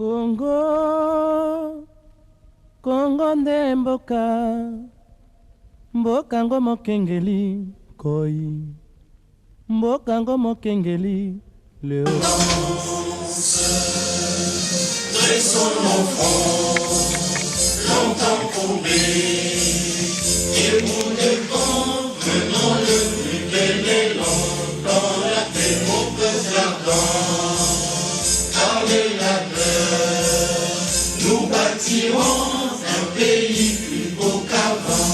Congo, Congo nde mboka, mboka ngo mokengeli koi, mboka ngo mokengeli leo. Dressons nos fronts, longtemps courbés, et pour de bon, menons le plus bel élan dans la paix, mon peuple ardent. Avec la peur, nous bâtirons un pays plus beau qu'avant.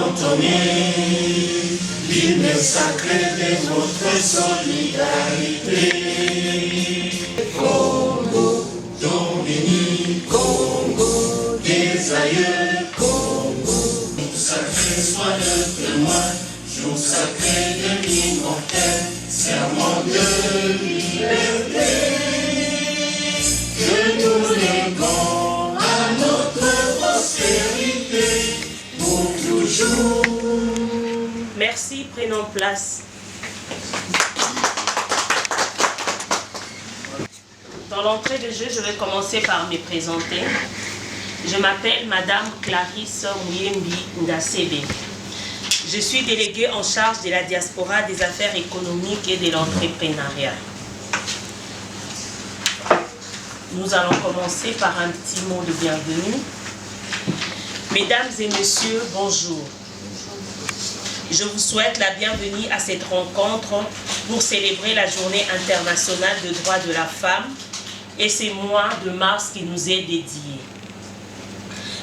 Entonner l'hymne sacré de notre solidarité. Congo, ton béni, Congo, des aïeux, Congo. Jour sacré soit le témoin, jour sacré de l'immortel, serment de liberté. Que nous léguons à notre postérité pour toujours. Merci, prenons place. Dans l'entrée de jeu, je vais commencer par me présenter. Je m'appelle Madame Clarisse Mouyembi Ngasebe. Je suis déléguée en charge de la diaspora des affaires économiques et de l'entrepreneuriat. Nous allons commencer par un petit mot de bienvenue. Mesdames et messieurs, bonjour. Je vous souhaite la bienvenue à cette rencontre pour célébrer la Journée internationale des droits de la femme et ce mois de mars qui nous est dédié.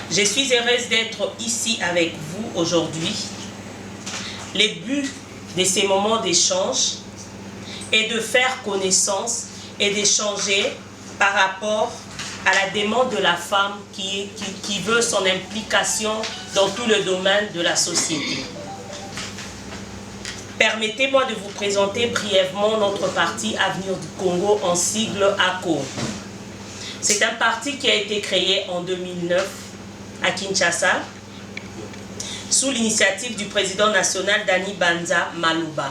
Je suis heureuse d'être ici avec vous aujourd'hui. Le but de ces moments d'échange est de faire connaissance et d'échanger par rapport à la demande de la femme qui veut son implication dans tout le domaine de la société. Permettez-moi de vous présenter brièvement notre parti Avenir du Congo en sigle ACO. C'est un parti qui a été créé en 2009 à Kinshasa sous l'initiative du président national Dani Banza Maluba.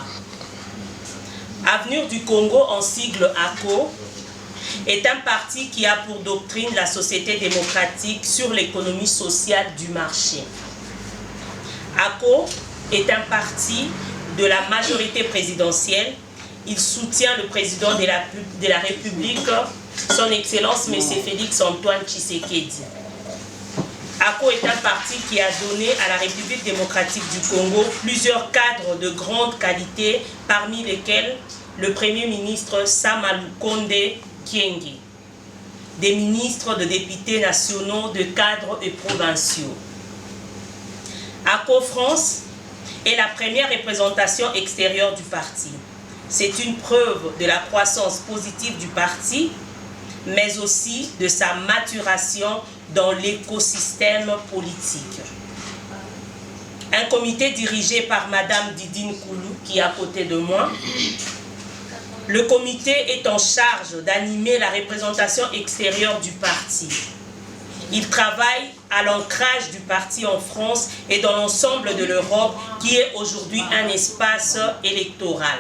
Avenir du Congo en sigle ACO est un parti qui a pour doctrine la société démocratique sur l'économie sociale du marché. ACO est un parti de la majorité présidentielle. Il soutient le président de la République, son Excellence M. Félix Antoine Tshisekedi. ACO est un parti qui a donné à la République démocratique du Congo plusieurs cadres de grande qualité, parmi lesquels le Premier ministre Sama Lukonde Kyenge, des ministres, de députés nationaux, de cadres et provinciaux. ACO France est la première représentation extérieure du parti. C'est une preuve de la croissance positive du parti, mais aussi de sa maturation dans l'écosystème politique. Un comité dirigé par Madame Didine Koulou, qui est à côté de moi. Le comité est en charge d'animer la représentation extérieure du parti. Il travaille à l'ancrage du parti en France et dans l'ensemble de l'Europe, qui est aujourd'hui un espace électoral.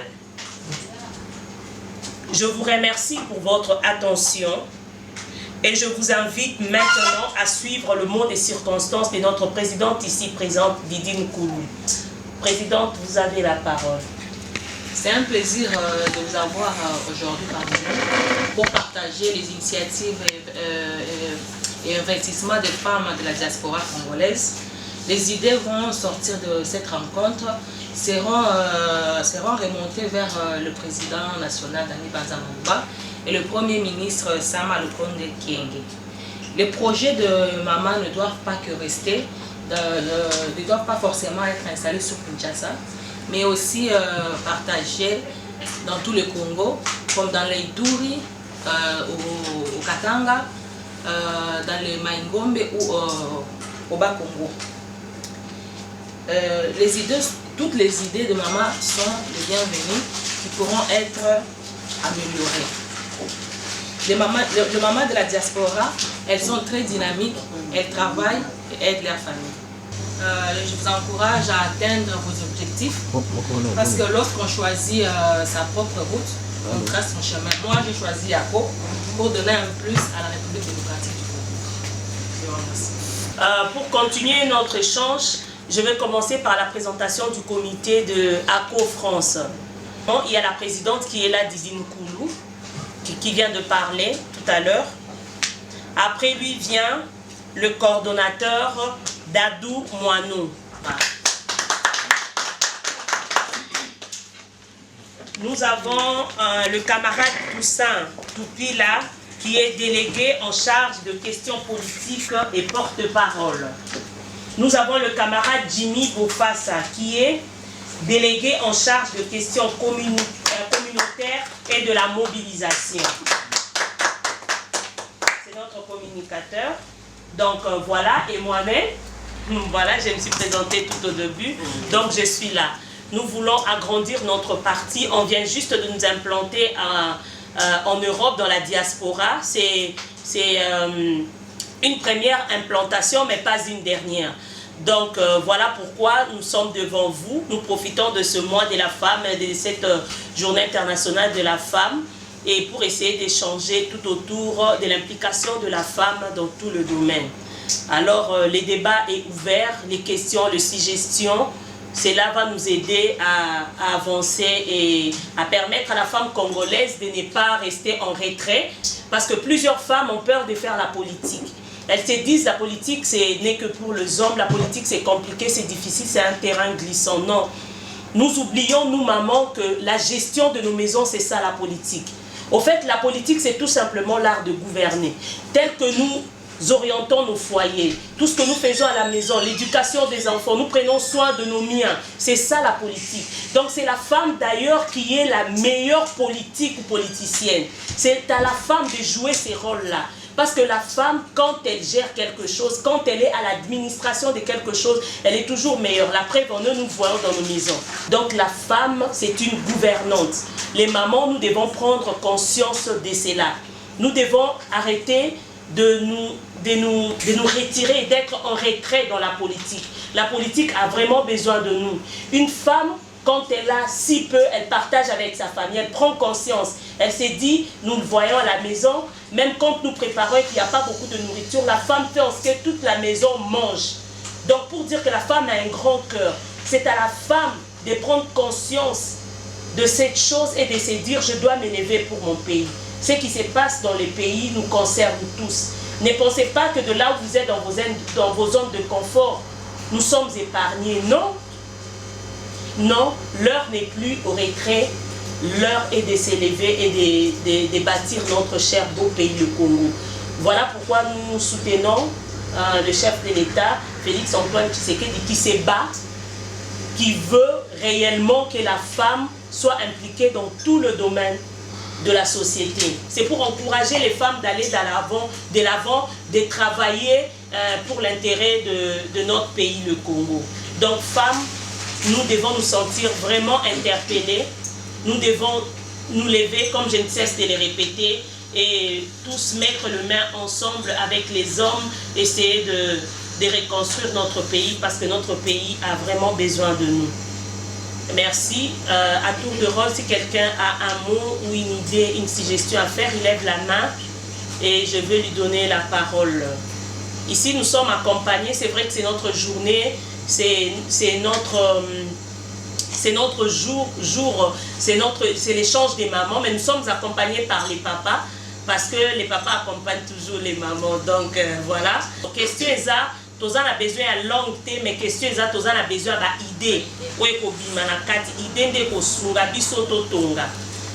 Je vous remercie pour votre attention et je vous invite maintenant à suivre le mot des circonstances de notre présidente ici présente, Didine Koulou. Présidente, vous avez la parole. C'est un plaisir de vous avoir aujourd'hui parmi nous pour partager les initiatives et investissements des femmes de la diaspora congolaise. Les idées vont sortir de cette rencontre, seront remontées vers le président national Dani Banza Maluba et le premier ministre Sama Lukonde Kyenge. Les projets de Maman ne doivent pas que rester, ne doivent pas forcément être installés sur Kinshasa, mais aussi partagés dans tout le Congo, comme dans les Ituri, au Katanga, dans le Maïngombe ou au Bas-Congo. Toutes les idées de Maman sont les bienvenues qui pourront être améliorées. Les mamans de la diaspora, elles sont très dynamiques, elles travaillent et aident leur famille. Je vous encourage à atteindre vos objectifs parce que lorsqu'on choisit sa propre route, on trace son chemin. Moi, j'ai choisi ACO pour donner un plus à la République démocratique. Pour continuer notre échange, je vais commencer par la présentation du comité de ACO France. Bon, il y a la présidente qui est là, Didine Koulou, qui vient de parler tout à l'heure. Après lui vient le coordonnateur Dadou Moinou. Nous avons le camarade Toussaint Toupila, qui est délégué en charge de questions politiques et porte-parole. Nous avons le camarade Jimmy Bofassa, qui est délégué en charge de questions communautaires et de la mobilisation. C'est notre communicateur. Donc voilà, et moi-même, voilà, je me suis présentée tout au début, donc je suis là. Nous voulons agrandir notre parti, on vient juste de nous implanter en Europe, dans la diaspora. C'est une première implantation, mais pas une dernière. Donc voilà pourquoi nous sommes devant vous. Nous profitons de ce mois de la femme, de cette journée internationale de la femme, et pour essayer d'échanger tout autour de l'implication de la femme dans tout le domaine. Alors les débats sont ouverts, les questions, les suggestions, cela va nous aider à avancer et à permettre à la femme congolaise de ne pas rester en retrait, parce que plusieurs femmes ont peur de faire la politique. Elles se disent la politique n'est que pour les hommes, la politique c'est compliqué, c'est difficile, c'est un terrain glissant. Non, nous oublions, nous mamans, que la gestion de nos maisons c'est ça la politique. Au fait, la politique c'est tout simplement l'art de gouverner, tel que nous orientons nos foyers, tout ce que nous faisons à la maison, l'éducation des enfants, nous prenons soin de nos miens, c'est ça la politique. Donc c'est la femme d'ailleurs qui est la meilleure politique ou politicienne. C'est à la femme de jouer ces rôles-là. Parce que la femme, quand elle gère quelque chose, quand elle est à l'administration de quelque chose, elle est toujours meilleure. La preuve, nous voyons dans nos maisons. Donc la femme, c'est une gouvernante. Les mamans, nous devons prendre conscience de cela. Nous devons arrêter de nous retirer et d'être en retrait dans la politique. La politique a vraiment besoin de nous. Une femme, quand elle a si peu, elle partage avec sa famille, elle prend conscience. Elle s'est dit, nous le voyons à la maison, même quand nous préparons et qu'il n'y a pas beaucoup de nourriture, la femme fait en sorte que toute la maison mange. Donc pour dire que la femme a un grand cœur, c'est à la femme de prendre conscience de cette chose et de se dire, je dois m'élever pour mon pays. Ce qui se passe dans les pays nous concerne tous. Ne pensez pas que de là où vous êtes dans vos zones de confort, nous sommes épargnés. Non. Non, l'heure n'est plus au retrait. L'heure est de s'élever et de bâtir notre cher beau pays, le Congo. Voilà pourquoi nous soutenons le chef de l'État, Félix Antoine Tshisekedi, qui se bat, qui veut réellement que la femme soit impliquée dans tout le domaine de la société. C'est pour encourager les femmes d'aller de l'avant, de travailler pour l'intérêt de notre pays, le Congo. Donc femmes, nous devons nous sentir vraiment interpellées. Nous devons nous lever, comme je ne cesse de le répéter, et tous mettre les mains ensemble avec les hommes, essayer de reconstruire notre pays, parce que notre pays a vraiment besoin de nous. Merci. À tour de rôle, si quelqu'un a un mot ou une idée, une suggestion à faire, il lève la main et je vais lui donner la parole. Ici, nous sommes accompagnés, c'est vrai que c'est notre journée, c'est notre jour, c'est l'échange des mamans, mais nous sommes accompagnés par les papas, parce que les papas accompagnent toujours les mamans. Donc voilà. Question est ça. Tous a besoin de langue, mais question est ça, tous a besoin d'idée. Ou ekobima na kati idée nde ko sunga biso to tonga.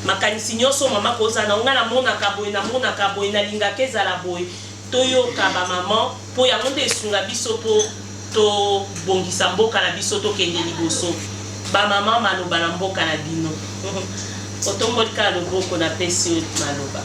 Makanisi nyoso mama koza na nga na mona kaboy na linga keza la boy. Toyo kaba maman po ya monde sunga biso po to bongisa mboka na biso to kende liboso. Ba maman maloba na mboka na bino. Otombolika loboko na pesi maloba.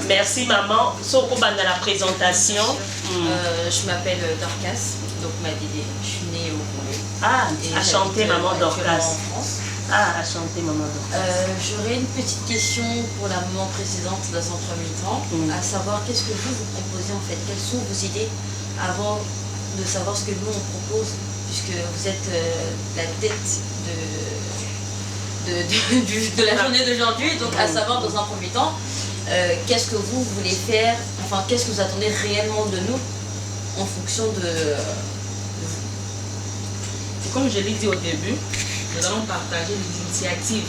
Merci maman. Soko banda la présentation. Je m'appelle Dorcas, donc ma Dédé. Je suis née au Congo. Ah, à chanter maman Dorcas. En France. Ah, à chanter maman Dorcas. J'aurais une petite question pour la maman présidente dans un premier temps, à savoir qu'est-ce que vous proposez en fait, quelles sont vos idées avant de savoir ce que nous on propose, puisque vous êtes la tête de la journée d'aujourd'hui, donc à savoir dans un premier temps, qu'est-ce que vous voulez faire, enfin qu'est-ce que vous attendez réellement de nous en fonction de vous. Comme je l'ai dit au début, nous allons partager les initiatives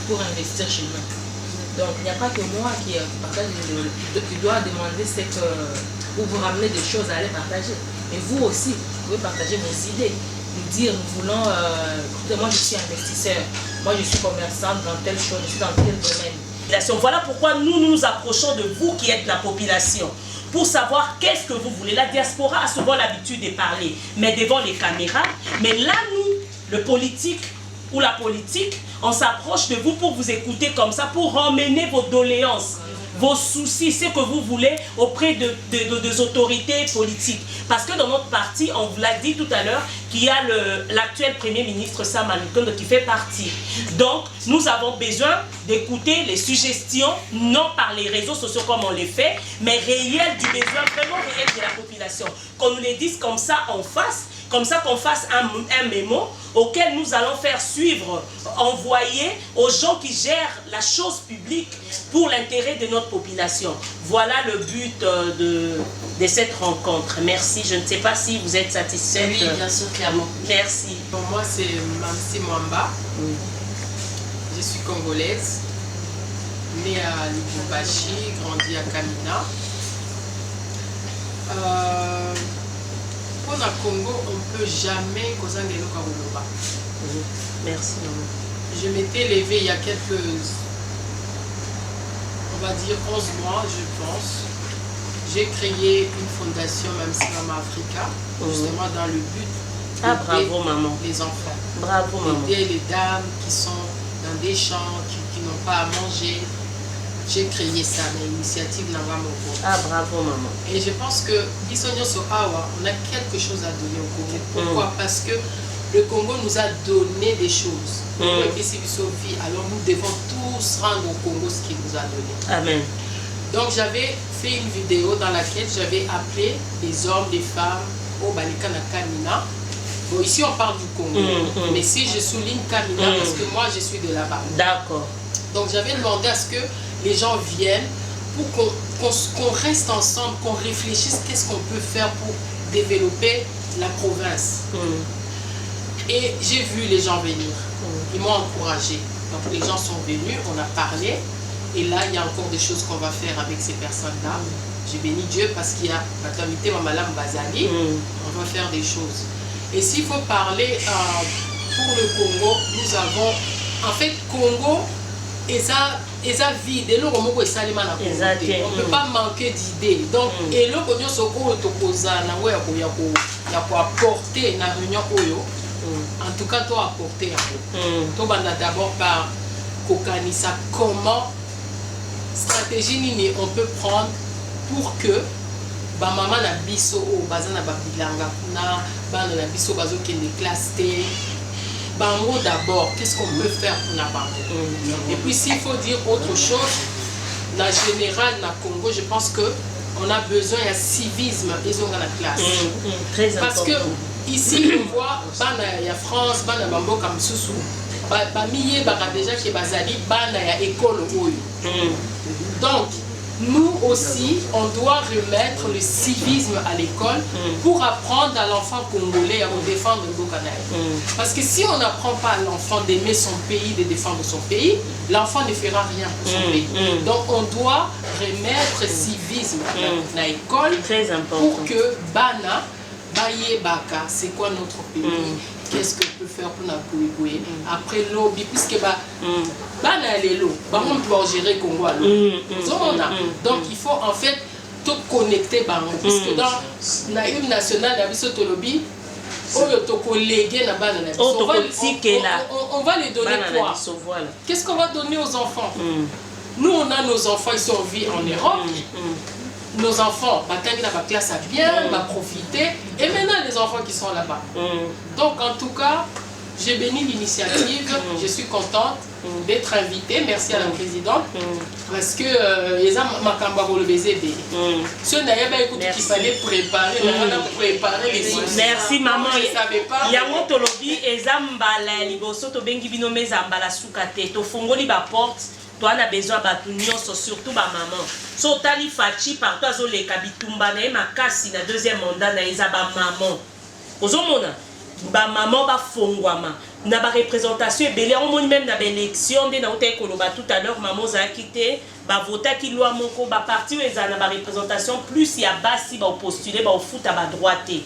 pour investir chez nous. Donc il n'y a pas que moi qui partage, qui doit demander ou vous ramener des choses à aller partager. Mais vous aussi, vous pouvez partager vos idées. Nous dire, nous voulons, écoutez, moi je suis investisseur, moi je suis commerçant dans telle chose, je suis dans tel domaine. Voilà pourquoi nous nous approchons de vous qui êtes la population, pour savoir qu'est-ce que vous voulez. La diaspora a souvent l'habitude de parler, mais devant les caméras. Mais là, nous, le politique ou la politique, on s'approche de vous pour vous écouter comme ça, pour emmener vos doléances, vos soucis, ce que vous voulez auprès des autorités politiques. Parce que dans notre parti, on vous l'a dit tout à l'heure, qu'il y a l'actuel Premier ministre Sam Malukonde qui fait partie. Donc, nous avons besoin d'écouter les suggestions, non par les réseaux sociaux comme on les fait, mais réelles du besoin, vraiment réel de la population. Qu'on nous les dise comme ça en face, comme ça qu'on fasse un mémo auquel nous allons faire suivre, envoyer aux gens qui gèrent la chose publique pour l'intérêt de notre population. Voilà le but de cette rencontre. Merci. Je ne sais pas si vous êtes satisfaite. Oui, bien sûr, clairement. Merci. Pour moi, c'est Mamsi Mwamba. Je suis congolaise, née à Lubumbashi, grandie à Kamina. Pour le Congo, on ne peut jamais causer un délo Karouloba. Merci, maman. Je m'étais levée il y a quelques, on va dire 11 mois, je pense. J'ai créé une fondation, Mamsi Mama Africa, justement dans le but d'aider les enfants. Bravo, maman. Aider les dames qui sont dans des champs, qui n'ont pas à manger. J'ai créé ça, l'initiative Nangamoko. Ah, bravo, maman. Et je pense que, Bisonyo Sohawa, on a quelque chose à donner au Congo. Pourquoi? Parce que le Congo nous a donné des choses. Alors nous devons tous rendre au Congo ce qu'il nous a donné. Amen. Donc j'avais fait une vidéo dans laquelle j'avais appelé les hommes, les femmes, au Balikana Kamina. Bon, ici on parle du Congo, mais si je souligne Kamina, parce que moi je suis de là-bas. D'accord. Donc j'avais demandé à ce que les gens viennent pour qu'on reste ensemble, qu'on réfléchisse qu'est-ce qu'on peut faire pour développer la province. Et j'ai vu les gens venir. Ils m'ont encouragé. Donc les gens sont venus, on a parlé. Et là, il y a encore des choses qu'on va faire avec ces personnes-là. J'ai béni Dieu parce qu'il y a Batamité Mamalam Bazali. On va faire des choses. Et s'il faut parler pour le Congo, nous avons... En fait, Congo, et ça vide. Et là, on ne peut pas manquer d'idées. Donc, et là, on a apporter la réunion. En tout cas, tu as apporté un peu. Tu vas d'abord par Kokanisa, comment stratégie on peut prendre pour que maman na biso bazana babilanga kuna bana na biso bazo kende classe T bango d'abord qu'est-ce qu'on peut faire pour la bango. Et puis s'il faut dire autre chose, la générale na Congo, je pense que on a besoin d'un civisme ils ont dans la classe. Très parce important. que ici on voit bana ya France bana bambo comme Soussou bamiye baka déjà que bazali bana ya école oyo. Donc nous aussi on doit remettre le civisme à l'école pour apprendre à l'enfant congolais à défendre le Bokanaï. Parce que si on n'apprend pas à l'enfant d'aimer son pays, de défendre son pays, l'enfant ne fera rien pour son pays. Donc on doit remettre le civisme à l'école pour que bana baye baka c'est quoi notre pays. Qu'est-ce qu'on peut faire pour nous après lobby, puisque bana les lots, on peut gérer Congo à l'eau. Donc il faut en fait tout connecter bango, puisque dans la hymne nationale de lobby, on va les donner quoi? Qu'est-ce qu'on va donner aux enfants? Nous on a nos enfants, ils sont en vie en Europe. Nos enfants, la classe à bien, va profiter. Et maintenant, les enfants qui sont là-bas. Donc, en tout cas, j'ai béni l'initiative. Je suis contente d'être invitée. Merci à la présidente. Parce que les gens m'ont le baiser. Ce n'est pas qu'il fallait préparer les choses. Merci, maman. Je ne savais pas. Il y a un tolobi et zambala liboso to bengi binome zambala sukate to fongoli ba porte. toi on a besoin de nyonso, surtout ba maman. So tali fachi partout azo le kabitumba na makasi na deuxième mandat na eza ba maman. Ozomona ba maman ba fongwama na ba représentation ebele on moni même na ba élection de na ote koloba tout à l'heure maman za quitté ba vota ki loi moko ba parti eza na ba représentation plus ya basi ba postuler ba foot à ba droite.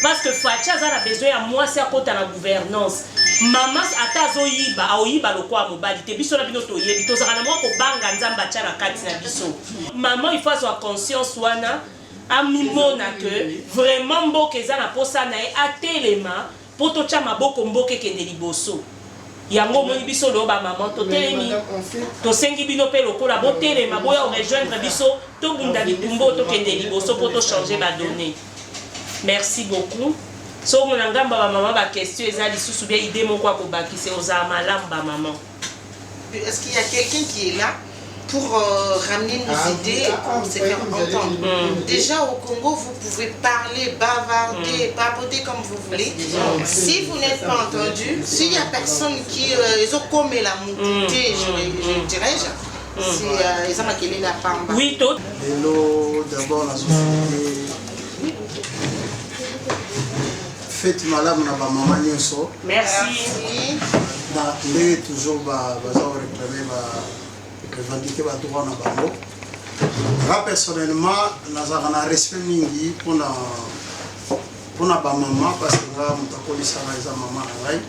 Parce que Fachi a besoin à moi c'est à côté de la gouvernance. Maman atazo yiba aoyiba loko a mobali te biso na bino to yebi to zaka na moi ko banga nzamba cha na kati na biso. Maman il faut avoir conscience wana a mimona que vraiment mboke za na posa na e atelema poto cha maboko mboke ke de liboso. Yango moni biso lo ba maman to telemi to sengi bino pe lokola bo telema boya rejoindre biso to bunda bitumbo to ke de liboso poto changer ba données. Merci beaucoup. So mon ngamba ba maman ba question eza lisusu bien idée moko ko bakise oza malam ba maman. Est-ce qu'il y a quelqu'un qui est là pour ramener nos idées et pour se faire entendre? Déjà au Congo, vous pouvez parler, bavarder, papoter comme vous voulez. Si vous n'êtes pas entendu, s'il n'y a personne qui ils ont comme la montée, je dirais-je, c'est ils ont maquillé la pamba. Oui, tout. Hello, d'abord la société. Faites madame na ba maman nyonso. Merci. Na ndenge toujours ba baza réclamer ba revendiquer ba droit na bango. Moi personnellement nazaka na respect mingi pour na ba maman parce que nga mutakolisa na eza maman na ngai.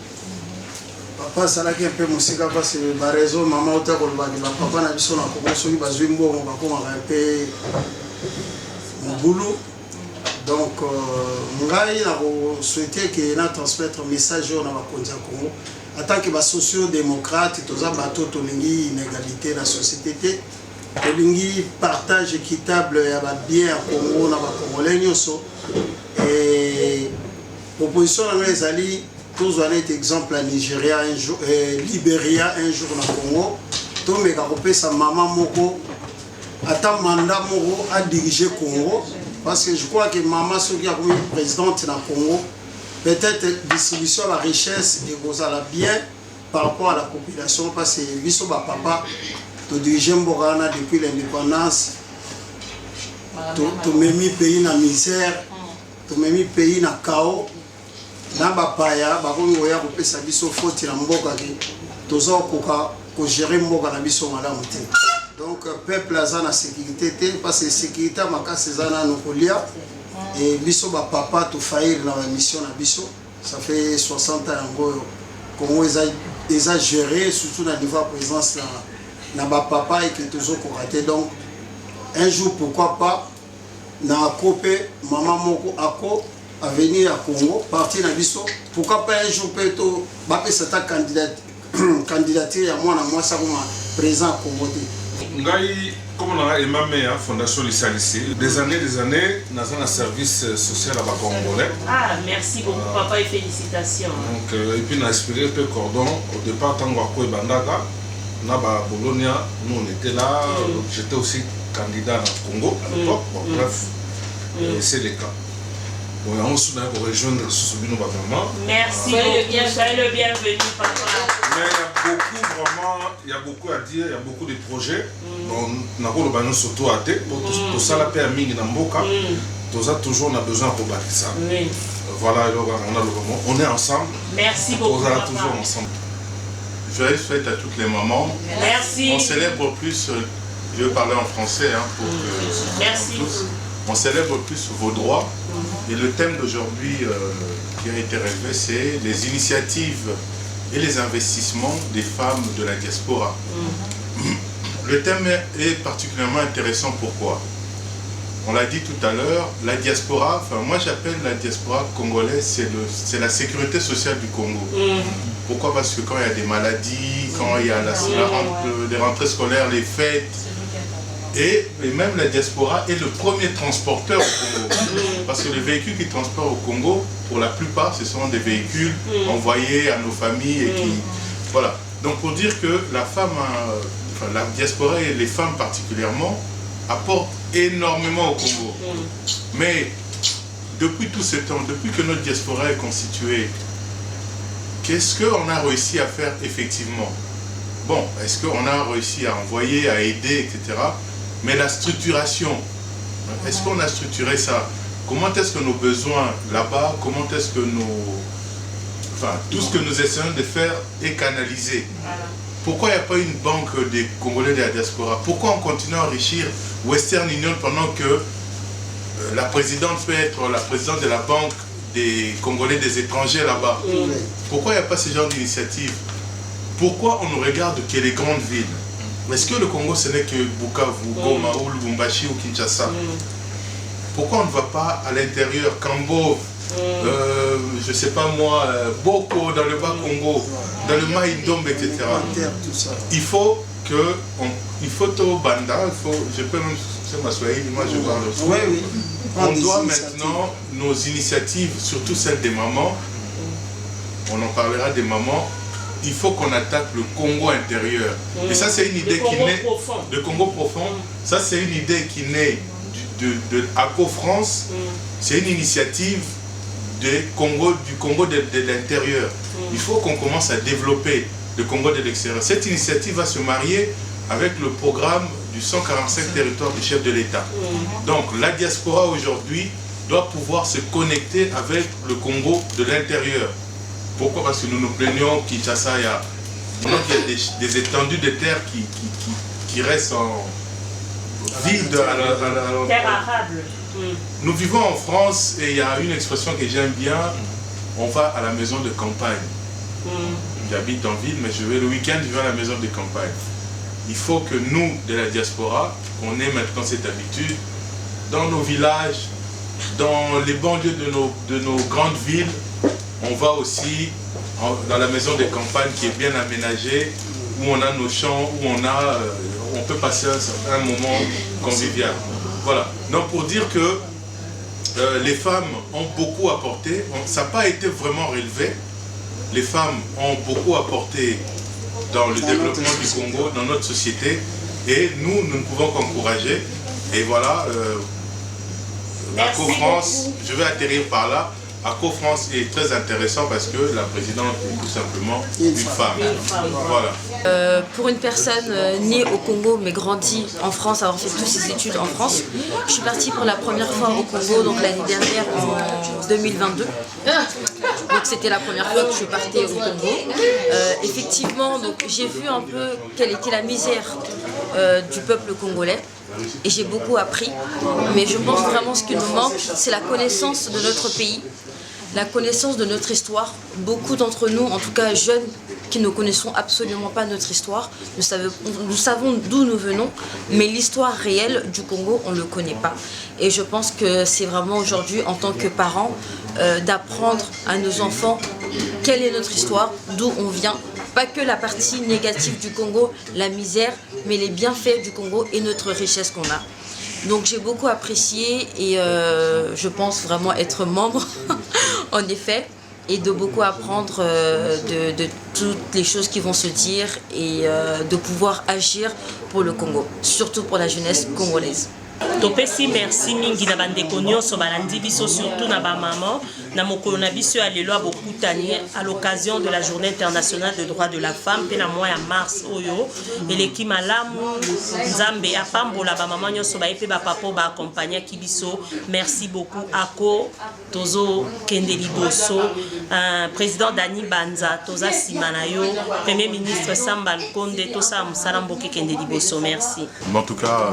Papa salaki un peu musika parce que ba réseau maman otakoloba ki ba papa na biso na Congo soki bazwi mbongo bakoma un peu mobulu. Donc, je souhaite que nous transmettre un message au Congo. En tant que socio-démocrate, nous avons une inégalité dans la société. Un partage équitable bien au Congo, dans les Congolais. Et l'opposition est tous un exemple à Nigeria, un jour, Libéria, un jour dans le Congo. Tout le monde a sa maman Moko, attend mandat Moko à diriger le Congo. Parce que je crois que maman, ce qui a été présidente dans le Congo, peut-être distribution de la richesse et vous allez bien par rapport à la population. Parce que biso ba papa, to diriger Mbogana depuis l'indépendance, to memi pays na misère, to memi pays na chaos, na ba paya, ba ko ngoya ko pesa biso faute na mboka ki, tozo koka ko gérer mboka na biso malamu te. Donc, le peuple a la sécurité, parce que la sécurité c'est et biso ba papa to faillir dans la mission na biso. Ça fait 60 ans que Congo a géré, surtout dans le niveau de présence na ba papa et que toujours raté. Donc, un jour, pourquoi pas, na copé, maman moko ako à venir à Congo, partir na biso. Pourquoi pas un jour peut-être baper cette candidature à moi ça comme présent à Congo. Ngai, comme on a aimé la Fondation Lissalissé, des années, nous avons un service social à Congolais. Ah, merci beaucoup, papa, et félicitations. Donc, et puis, on a inspiré un peu cordon. Au départ, Tango Akwe Bandaka, on a Bologna, nous on était là. J'étais aussi candidat au Congo à l'époque. Bon, bref, c'est le cas. Bon, on se pour rejoindre Sousoubino Babama. Merci beaucoup, soyez le bienvenu, papa. Mais il y a beaucoup à dire, il y a beaucoup de projets. On a surtout à terre, pour ça la paix à Mingi Namboka, tout ça toujours on a besoin de bâtir ça. Voilà, on est ensemble. Merci beaucoup. On est toujours ensemble. Joyeux fête à toutes les mamans. Merci. On célèbre plus, je vais parler en français pour que merci. Tous. On célèbre plus vos droits. Et le thème d'aujourd'hui qui a été relevé, c'est les initiatives et les investissements des femmes de la diaspora. Le thème est particulièrement intéressant. Pourquoi? On l'a dit tout à l'heure, la diaspora, enfin moi j'appelle la diaspora congolaise, c'est la sécurité sociale du Congo. Pourquoi? Parce que quand il y a des maladies, quand il y a les rentrées scolaires, les fêtes, et même la diaspora est le premier transporteur au Congo. Parce que les véhicules qui transportent au Congo, pour la plupart, ce sont des véhicules envoyés à nos familles. Et qui, voilà. Donc pour dire que la femme, enfin, la diaspora et les femmes particulièrement, apportent énormément au Congo. Mais depuis tout ce temps, depuis que notre diaspora est constituée, qu'est-ce qu'on a réussi à faire effectivement? bon, est-ce qu'on a réussi à envoyer, à aider, etc. Mais la structuration, est-ce qu'on a structuré ça? Comment est-ce que nos besoins là-bas, comment est-ce que tout ce que nous essayons de faire est canalisé? Pourquoi il n'y a pas une banque des Congolais de la diaspora? Pourquoi on continue à enrichir Western Union pendant que la présidente peut être la présidente de la banque des Congolais des étrangers là-bas? Pourquoi il n'y a pas ce genre d'initiative? Pourquoi on ne regarde que les grandes villes? Est-ce que le Congo ce n'est que Bukavu, Goma ou Lubumbashi ou Kinshasa? Pourquoi on ne va pas à l'intérieur, Kambo, je ne sais pas moi, Boko dans le Bas-Congo, dans le Maïndombe, etc. Il faut que, il faut au Banda, je peux même, c'est ma Swahili, moi je parle aussi. On doit maintenant, nos initiatives, surtout celles des mamans, on en parlera des mamans, il faut qu'on attaque le Congo intérieur. Et ça c'est une idée qui naît, le Congo profond, ça c'est une idée qui naît de ACO France, c'est une initiative du Congo de l'intérieur. Il faut qu'on commence à développer le Congo de l'extérieur. Cette initiative va se marier avec le programme du 145 territoires du chef de l'État. Donc la diaspora aujourd'hui doit pouvoir se connecter avec le Congo de l'intérieur. Pourquoi? Parce que nous nous plaignons qu'il y a des étendues de terre qui restent en vide. Terre arable. Nous vivons en France et il y a une expression que j'aime bien, on va à la maison de campagne. J'habite en ville, mais je vais le week-end, je vais à la maison de campagne. Il faut que nous, de la diaspora, on ait maintenant cette habitude, dans nos villages, dans les banlieues de nos grandes villes, on va aussi dans la maison de campagne qui est bien aménagée, où on a nos champs, où on peut passer un moment convivial. Voilà. Donc pour dire que les femmes ont beaucoup apporté, ça n'a pas été vraiment relevé. Les femmes ont beaucoup apporté dans le développement du Congo, dans notre société, et nous ne pouvons qu'encourager. Et voilà, ACO France, je vais atterrir par là. ACO France est très intéressant parce que la présidente est tout simplement une femme. Voilà. Pour une personne née au Congo mais grandie en France, avoir fait toutes ses études en France, je suis partie pour la première fois au Congo donc l'année dernière en 2022. Donc c'était la première fois que je partais au Congo. Effectivement, donc j'ai vu un peu quelle était la misère du peuple congolais. Et j'ai beaucoup appris, mais je pense vraiment ce qui nous manque, c'est la connaissance de notre pays, la connaissance de notre histoire. Beaucoup d'entre nous, en tout cas jeunes, qui ne connaissons absolument pas notre histoire, nous savons d'où nous venons, mais l'histoire réelle du Congo, on ne le connaît pas. Et je pense que c'est vraiment aujourd'hui, en tant que parents, d'apprendre à nos enfants quelle est notre histoire, d'où on vient. Pas que la partie négative du Congo, la misère, mais les bienfaits du Congo et notre richesse qu'on a. Donc j'ai beaucoup apprécié et je pense vraiment être membre, en effet, et de beaucoup apprendre de toutes les choses qui vont se dire et de pouvoir agir pour le Congo, surtout pour la jeunesse congolaise. Topesi merci mingi na bandeko nyonso balandi biso surtout na ba maman na mokolo na biso ya lelo abokutani à l'occasion de la journée internationale des droits de la femme pe na mois ya mars oyo eleki malamu nzambe apambola ba maman nyonso ba epe ba papa ba accompagner ki biso. Merci beaucoup ACO tozo kende liboso président Dani Banza toza simana yo premier ministre Samba Lukonde tosa musala mboke kende liboso. Merci. En tout cas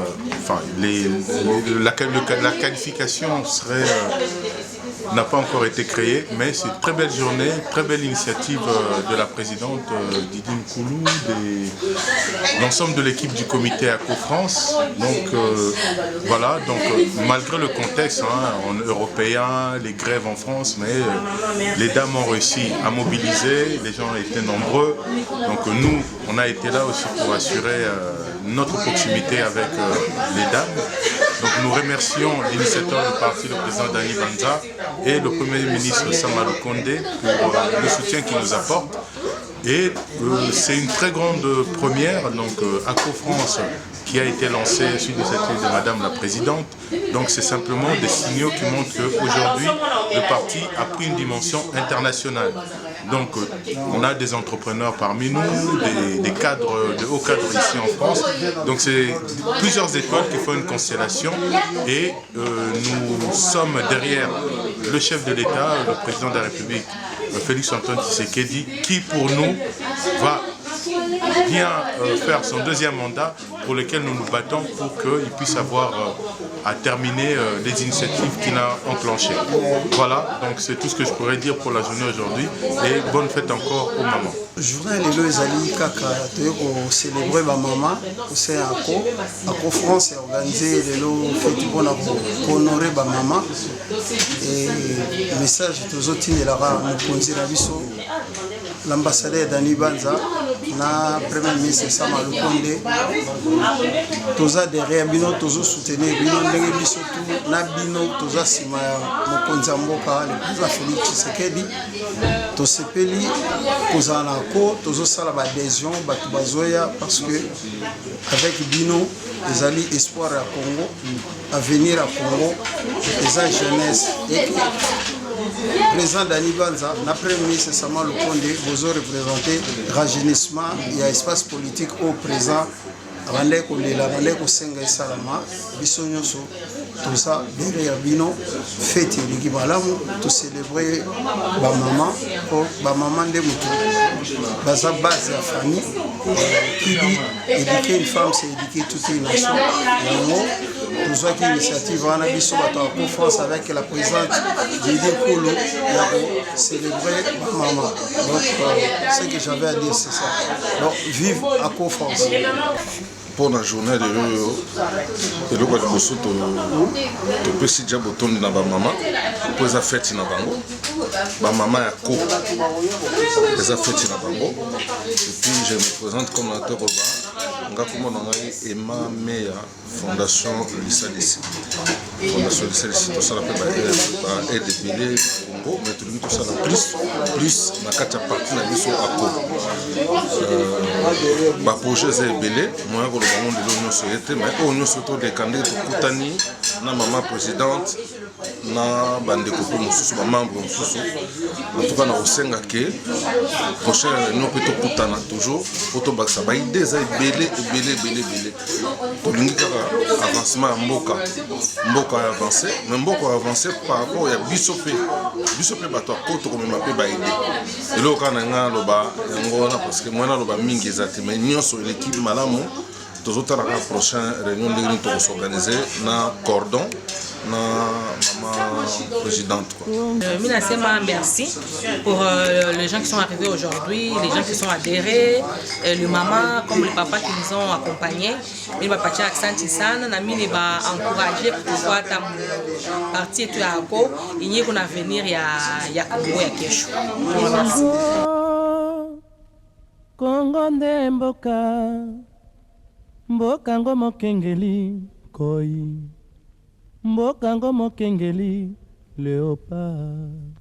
la qualification n'a pas encore été créée, mais c'est une très belle journée, très belle initiative de la présidente Didine Koulou, l'ensemble de l'équipe du comité ACO France. Donc voilà, donc malgré le contexte européen, les grèves en France, mais les dames ont réussi à mobiliser, les gens étaient nombreux. Donc nous, on a été là aussi pour assurer notre proximité avec les dames. Donc nous remercions l'initiateur du parti, le président Dani Banza, et le premier ministre Samba Lukonde pour le soutien qu'il nous apporte. Et c'est une très grande première, donc ACO France qui a été lancée sur l'initiative de Madame la Présidente. Donc c'est simplement des signaux qui montrent qu'aujourd'hui le parti a pris une dimension internationale. Donc on a des entrepreneurs parmi nous, des cadres, de hauts cadres ici en France. Donc c'est plusieurs écoles qui font une constellation et nous sommes derrière le chef de l'État, le président de la République, Félix Antoine Tshisekedi, qui pour nous va bien faire son deuxième mandat pour lequel nous nous battons pour qu'il puisse avoir à terminer les initiatives qu'il a enclenchées. Voilà, donc c'est tout ce que je pourrais dire pour la journée aujourd'hui et bonne fête encore aux mamans. Journée lelo ezali kaka toye ko célébrer ba maman au sein Ako France est organisé lelo fête mpona ko honorer ba maman et message tozotindelaka mokonzi na biso l'ambassadeur Dani Banza na premier ministre Sama Lukonde toza derrière bino tozo soutenir bino ndenge biso tu na bino toza sima ya mokonzi mboka le président Félix Tshisekedi tosepeli kozala na ko tozo sala ba adhésion batu bazoya parce que avec bino ezali espoir ya Congo avenir à Congo eza jeunesse et président Dani Banza, après le ministre Sama Lukonde, vous avez représenté le rajeunissement et l'espace politique au présent. Randé Kolela, Randé Kosenga et Salama, Bissonyoso, tout ça, derrière Bino, fête et Malamu, tout célébrer ma maman de Moutou, Baza base de la famille, qui dit éduquer une femme, c'est éduquer toute une nation. Tout ça qui est initiative, on a vu sur la conférence avec la présidente Didi Kolo, pour célébrer ma maman. Donc, ce que j'avais à dire, c'est ça. Donc, vive à conférence. Pour la journée de l'eau, et le roi de Bosso, tu peux si déjà botondi na ba maman, pour les fêtes na bango, ba maman ya ko, les fêtes na bango, et puis je me présente comme l'acteur Oba, ngakumo nangai Emma Meya, Fondation Lissalisi. Fondation Lissalisi, tout ça la peut ba aide bilé Congo, mais tout ça la plus na kata partie na biso ako. Ba projet za belé, moi ko bango de l'Union soviétique, mais l'Union soviétique des candidats Koutani, na maman présidente, na bande kopo mususu, ba membre mususu. En tout cas, na osenga ke prochaine réunion peut Koutana toujours, pour to baksa ba idée za belé. To lingi kaka avancement mboka avancé, mais mboka avancé par rapport à bisope bato koto comme mapé ba idée. Et là kana nga loba ngona parce que moi na loba mingi ezati mais nyonso l'équipe malamu la prochaine réunion de l'Union pour s'organiser na cordon na maman présidente. Minasema, merci pour les gens qui sont arrivés aujourd'hui, les gens qui sont adhérés, le maman comme le papa qui nous ont accompagnés. Il va partir à Santisana, Nami va encourager pour pouvoir partir tout à Ako. Il y a un avenir ya Congo ya kesho. Congo ndemboka mboka ngo mokengeli koi mboka ngo mokengeli léopard.